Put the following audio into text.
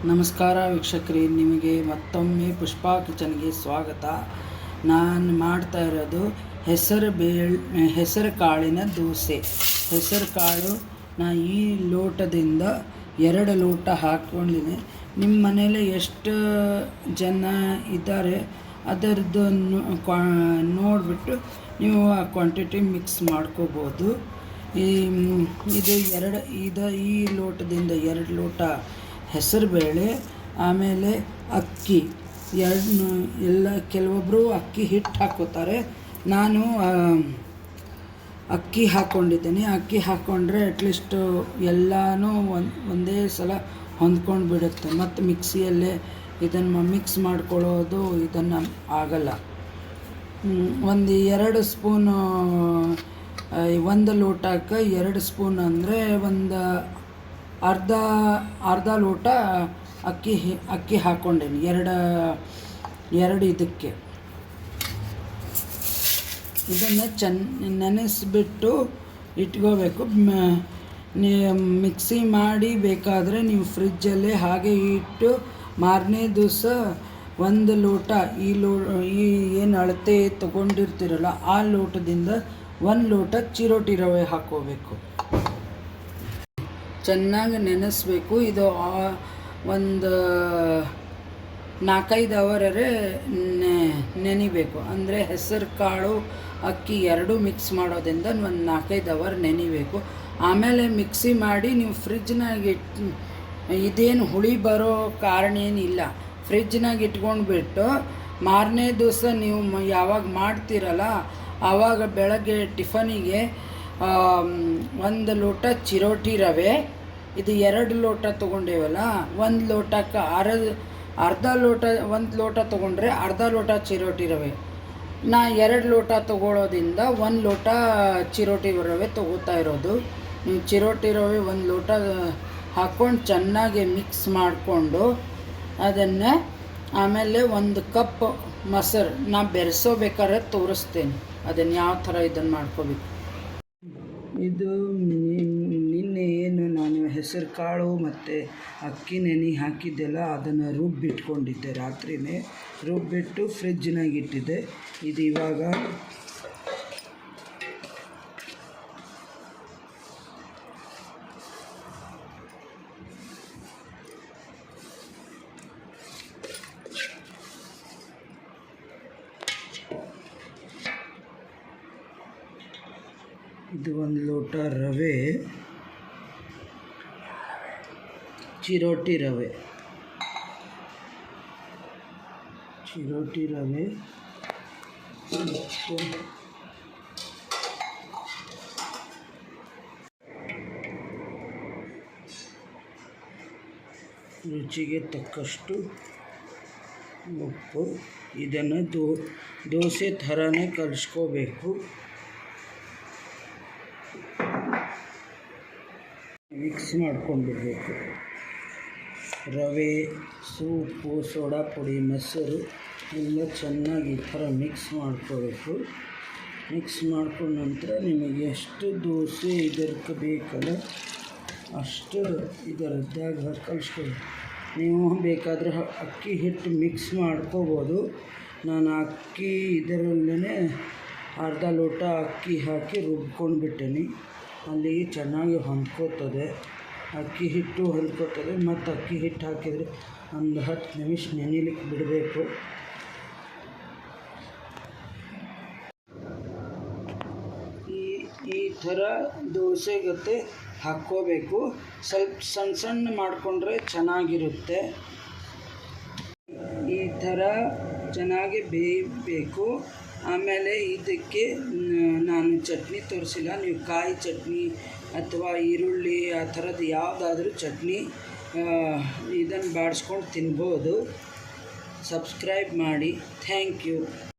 ನಮಸ್ಕಾರ ವೀಕ್ಷಕರೇ, ನಿಮಗೆ ಮತ್ತೊಮ್ಮೆ ಪುಷ್ಪಾ ಕಿಚನ್ಗೆ ಸ್ವಾಗತ. ನಾನು ಮಾಡ್ತಾ ಇರೋದು ಹೆಸರು ಕಾಳಿನ ದೋಸೆ. ಹೆಸರು ಕಾಳು ನಾನು ಈ ಲೋಟದಿಂದ 2 ಲೋಟ ಹಾಕ್ಕೊಂಡಿದ್ದೀನಿ. ನಿಮ್ಮ ಮನೇಲಿ ಎಷ್ಟು ಜನ ಇದ್ದಾರೆ ಅದರದ್ದು ನೋಡಿಬಿಟ್ಟು ನೀವು ಆ ಕ್ವಾಂಟಿಟಿ ಮಿಕ್ಸ್ ಮಾಡ್ಕೋಬೋದು. ಈ ಲೋಟದಿಂದ 2 ಲೋಟ ಹೆಸರುಬೇಳೆ, ಆಮೇಲೆ ಅಕ್ಕಿ ಕೆಲವೊಬ್ಬರು ಅಕ್ಕಿ ಹಿಟ್ಟು ಹಾಕ್ಕೋತಾರೆ. ನಾನು ಅಕ್ಕಿ ಹಾಕ್ಕೊಂಡಿದ್ದೀನಿ. ಅಕ್ಕಿ ಹಾಕ್ಕೊಂಡ್ರೆ ಅಟ್ಲೀಸ್ಟು ಎಲ್ಲನೂ ಒಂದೇ ಸಲ ಹೊಂದ್ಕೊಂಡು ಬಿಡುತ್ತೆ. ಮತ್ತು ಮಿಕ್ಸಿಯಲ್ಲೇ ಇದನ್ನು ಮಿಕ್ಸ್ ಮಾಡ್ಕೊಳ್ಳೋದು ಆಗಲ್ಲ. 2 ಸ್ಪೂನು, 1 ಲೋಟಕ್ಕೆ 2 ಸ್ಪೂನ್ ಅಂದರೆ ಒಂದು ಅರ್ಧ ಲೋಟ ಅಕ್ಕಿ ಹಾಕ್ಕೊಂಡೇನಿ. ಎರಡು ಇದಕ್ಕೆ ಇದನ್ನು ನೆನೆಸ್ಬಿಟ್ಟು ಇಟ್ಕೋಬೇಕು. ಮಿಕ್ಸಿ ಮಾಡಿ ಬೇಕಾದರೆ ನೀವು ಫ್ರಿಜ್ಜಲ್ಲೇ ಹಾಗೆ ಇಟ್ಟು ಮಾರನೇ ದಿವಸ 1 ಲೋಟ ಈ ಏನು ಅಳತೆ ತೊಗೊಂಡಿರ್ತೀರಲ್ಲ ಆ ಲೋಟದಿಂದ 1 ಲೋಟ ಚಿರೋಟಿ ರವೆ ಹಾಕ್ಕೋಬೇಕು. ಚೆನ್ನಾಗಿ ನೆನೆಸ್ಬೇಕು. ಇದು ಒಂದು 4-5 ಅವರೇ ನೆನಿಬೇಕು. ಅಂದರೆ ಹೆಸರು ಕಾಳು ಅಕ್ಕಿ 2 ಮಿಕ್ಸ್ ಮಾಡೋದ್ರಿಂದ ಒಂದು 4-5 ಅವರ್ ನೆನಿಬೇಕು. ಆಮೇಲೆ ಮಿಕ್ಸಿ ಮಾಡಿ ನೀವು ಫ್ರಿಜ್ನಾಗ ಇದೇನು ಹುಳಿ ಬರೋ ಕಾರಣ ಏನಿಲ್ಲ. ಫ್ರಿಜ್ನಾಗ ಇಟ್ಕೊಂಡ್ಬಿಟ್ಟು ಮಾರನೇ ದಿವಸ ನೀವು ಯಾವಾಗ ಮಾಡ್ತೀರಲ್ಲ ಆವಾಗ ಬೆಳಗ್ಗೆ ಟಿಫನಿಗೆ 1 ಲೋಟ ಚಿರೋಟಿ ರವೆ, ಇದು 2 ಲೋಟ ತೊಗೊಂಡೇವಲ್ಲ, 1 ಲೋಟಕ್ಕೆ ಅರ್ಧ ಲೋಟ, 1 ಲೋಟ ತೊಗೊಂಡ್ರೆ ಅರ್ಧ ಲೋಟ ಚಿರೋಟಿ ರವೆ. ನಾ 2 ಲೋಟ ತೊಗೊಳೋದ್ರಿಂದ 1 ಲೋಟ ಚಿರೋಟಿ ರವೆ ತೊಗೋತಾ ಇರೋದು. ನೀವು ಚಿರೋಟಿ ರವೆ 1 ಲೋಟ ಹಾಕ್ಕೊಂಡು ಚೆನ್ನಾಗಿ ಮಿಕ್ಸ್ ಮಾಡಿಕೊಂಡು ಅದನ್ನು ಆಮೇಲೆ 1 ಕಪ್ ಮೊಸರು ನಾ ಬೆರೆಸೋಬೇಕಾದ್ರೆ ತೋರಿಸ್ತೇನೆ ಅದನ್ನು ಯಾವ ಥರ ಇದನ್ನು ಮಾಡ್ಕೋಬೇಕು. ಇದು ನಿನ್ನೆ ಏನು ನಾನು ಹೆಸರು ಕಾಳು ಮತ್ತು ಅಕ್ಕಿ ನೆನೆ ಹಾಕಿದ್ದೆಲ್ಲ ಅದನ್ನು ರುಬ್ಬಿಟ್ಕೊಂಡಿದ್ದೆ. ರಾತ್ರಿಯೇ ರುಬ್ಬಿಟ್ಟು ಫ್ರಿಜ್ನಾಗ ಇಟ್ಟಿದ್ದೆ. ಇದು ಇವಾಗ ಇದು 1 ಲೋಟ ರವೆ, ಚಿರೋಟಿ ರವೆ ರುಚಿಗೆ ತಕ್ಕಷ್ಟು ಉಪ್ಪು. ಇದನ್ನು ದೋಸೆ ಥರನೇ ಕಲಿಸ್ಕೋಬೇಕು. ಮಿಕ್ಸ್ ಮಾಡ್ಕೊಂಡ್ಬಿಡ್ಬೇಕು. ರವೆ, ಸೂಪು, ಸೋಡಾ ಪುಡಿ, ಮೊಸರು ಎಲ್ಲ ಚೆನ್ನಾಗಿ ಈ ಥರ ಮಿಕ್ಸ್ ಮಾಡ್ಕೋಬೇಕು. ಮಿಕ್ಸ್ ಮಾಡ್ಕೊಂಡ ನಂತರ ನಿಮಗೆ ಎಷ್ಟು ದೋಸೆ ಇದಕ್ಕೆ ಬೇಕಲ್ಲ ಅಷ್ಟು ಇದರದ್ದಾಗ ಕಲಿಸ್ಕೊಬೇಕು. ನೀವು ಬೇಕಾದರೆ ಅಕ್ಕಿ ಹಿಟ್ಟು ಮಿಕ್ಸ್ ಮಾಡ್ಕೋಬೋದು. ನಾನು ಅಕ್ಕಿ ಇದರಲ್ಲೇ ಅರ್ಧ ಲೋಟ ಅಕ್ಕಿ ಹಾಕಿ ರುಬ್ಕೊಂಡು ಬಿಟ್ಟೇನಿ. ಅಲ್ಲಿಗೆ ಚೆನ್ನಾಗಿ ಹೊಂದ್ಕೋತದೆ. ಅಕ್ಕಿ ಹಿಟ್ಟು ಹೊಂದ್ಕೋತದೆ. ಮತ್ತು ಅಕ್ಕಿ ಹಿಟ್ಟು ಹಾಕಿದರೆ ಒಂದು 10 ನಿಮಿಷ ನೆನಿಲಿಕ್ಕೆ ಬಿಡಬೇಕು. ಈ ಥರ ದೋಸೆಗತ್ತೆ ಹಾಕ್ಕೋಬೇಕು. ಸ್ವಲ್ಪ ಸಣ್ಣ ಮಾಡಿಕೊಂಡ್ರೆ ಚೆನ್ನಾಗಿರುತ್ತೆ. ಈ ಥರ ಚೆನ್ನಾಗಿ ಬೇಯಬೇಕು. ಆಮೇಲೆ ಇದಕ್ಕೆ ನಾನು ಚಟ್ನಿ ತೋರಿಸಿಲ್ಲ. ನೀವು ಕಾಯಿ ಚಟ್ನಿ ಅಥವಾ ಈರುಳ್ಳಿ ಆ ಥರದ್ದು ಯಾವುದಾದ್ರೂ ಚಟ್ನಿ ಇದನ್ನು ಬಾಡಿಸ್ಕೊಂಡು ತಿನ್ಬೋದು. ಸಬ್ಸ್ಕ್ರೈಬ್ ಮಾಡಿ. Thank you.